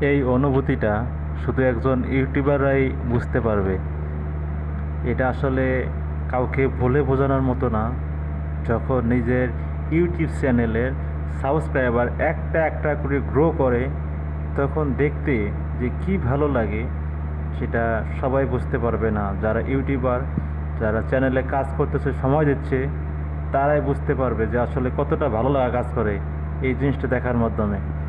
এই অনুভূতিটা শুধু একজন ইউটিউবাররাই বুঝতে পারবে। এটা আসলে কাউকে বলে বোঝানোর মতো না। যখন নিজের ইউটিউব চ্যানেলের সাবস্ক্রাইবার একটা একটা করে গ্রো করে, তখন দেখতে যে কী ভালো লাগে সেটা সবাই বুঝতে পারবে না। যারা ইউটিউবার, যারা চ্যানেলে কাজ করতেছে, সময় দিচ্ছে, তারাই বুঝতে পারবে যে আসলে কতটা ভালো লাগা কাজ করে এই জিনিসটা দেখার মাধ্যমে।